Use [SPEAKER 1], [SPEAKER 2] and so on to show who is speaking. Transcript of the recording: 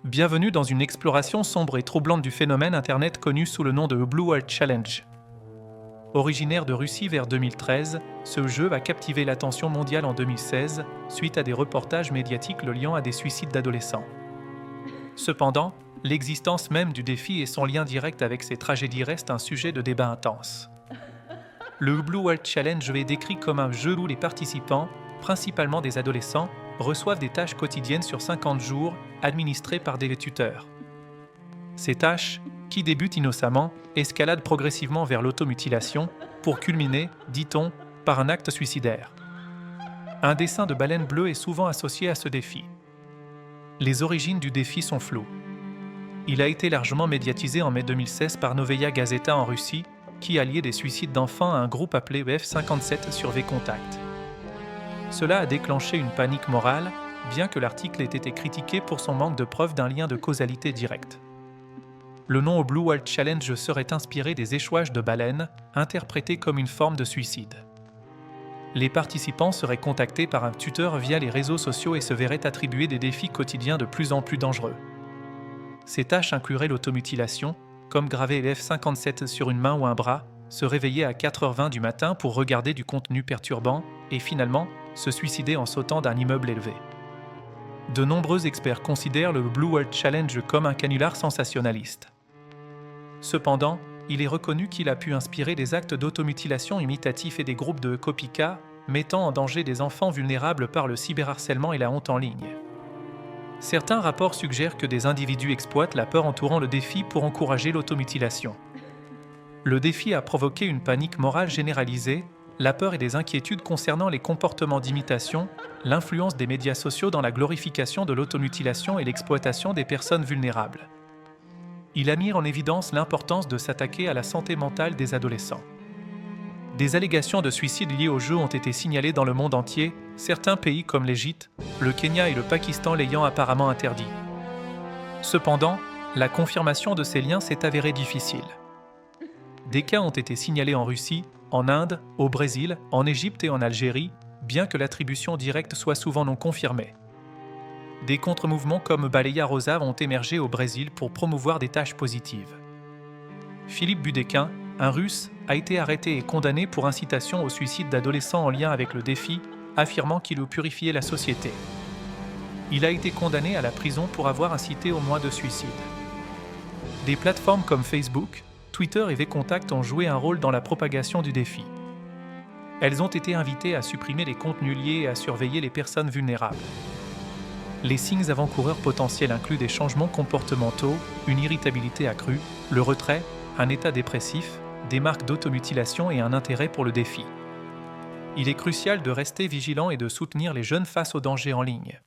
[SPEAKER 1] Bienvenue dans une exploration sombre et troublante du phénomène Internet connu sous le nom de Blue World Challenge. Originaire de Russie vers 2013, ce jeu a captivé l'attention mondiale en 2016 suite à des reportages médiatiques le liant à des suicides d'adolescents. Cependant, l'existence même du défi et son lien direct avec ces tragédies restent un sujet de débat intense. Le Blue World Challenge est décrit comme un jeu où les participants, principalement des adolescents, reçoivent des tâches quotidiennes sur 50 jours, administrées par des tuteurs. Ces tâches, qui débutent innocemment, escaladent progressivement vers l'automutilation, pour culminer, dit-on, par un acte suicidaire. Un dessin de baleine bleue est souvent associé à ce défi. Les origines du défi sont floues. Il a été largement médiatisé en mai 2016 par Novaya Gazeta en Russie, qui a lié des suicides d'enfants à un groupe appelé F57 sur VKontakte. Cela a déclenché une panique morale, bien que l'article ait été critiqué pour son manque de preuves d'un lien de causalité directe. Le nom au Blue World Challenge serait inspiré des échouages de baleines, interprétés comme une forme de suicide. Les participants seraient contactés par un tuteur via les réseaux sociaux et se verraient attribuer des défis quotidiens de plus en plus dangereux. Ces tâches incluraient l'automutilation, comme graver F57 sur une main ou un bras, se réveiller à 4h20 du matin pour regarder du contenu perturbant et finalement se suicider en sautant d'un immeuble élevé. De nombreux experts considèrent le Blue World Challenge comme un canular sensationnaliste. Cependant, il est reconnu qu'il a pu inspirer des actes d'automutilation imitatifs et des groupes de copycats, mettant en danger des enfants vulnérables par le cyberharcèlement et la honte en ligne. Certains rapports suggèrent que des individus exploitent la peur entourant le défi pour encourager l'automutilation. Le défi a provoqué une panique morale généralisée, la peur et des inquiétudes concernant les comportements d'imitation, l'influence des médias sociaux dans la glorification de l'automutilation et l'exploitation des personnes vulnérables. Il a mis en évidence l'importance de s'attaquer à la santé mentale des adolescents. Des allégations de suicide liées au jeu ont été signalées dans le monde entier, certains pays comme l'Égypte, le Kenya et le Pakistan l'ayant apparemment interdit. Cependant, la confirmation de ces liens s'est avérée difficile. Des cas ont été signalés en Russie, en Inde, au Brésil, en Égypte et en Algérie, bien que l'attribution directe soit souvent non confirmée. Des contre-mouvements comme Baleia Rosa ont émergé au Brésil pour promouvoir des tâches positives. Philippe Budekin, un Russe, a été arrêté et condamné pour incitation au suicide d'adolescents en lien avec le défi, affirmant qu'il eût purifié la société. Il a été condamné à la prison pour avoir incité au mois de suicide. Des plateformes comme Facebook, Twitter et VKontakte ont joué un rôle dans la propagation du défi. Elles ont été invitées à supprimer les contenus liés et à surveiller les personnes vulnérables. Les signes avant-coureurs potentiels incluent des changements comportementaux, une irritabilité accrue, le retrait, un état dépressif, des marques d'automutilation et un intérêt pour le défi. Il est crucial de rester vigilant et de soutenir les jeunes face aux dangers en ligne.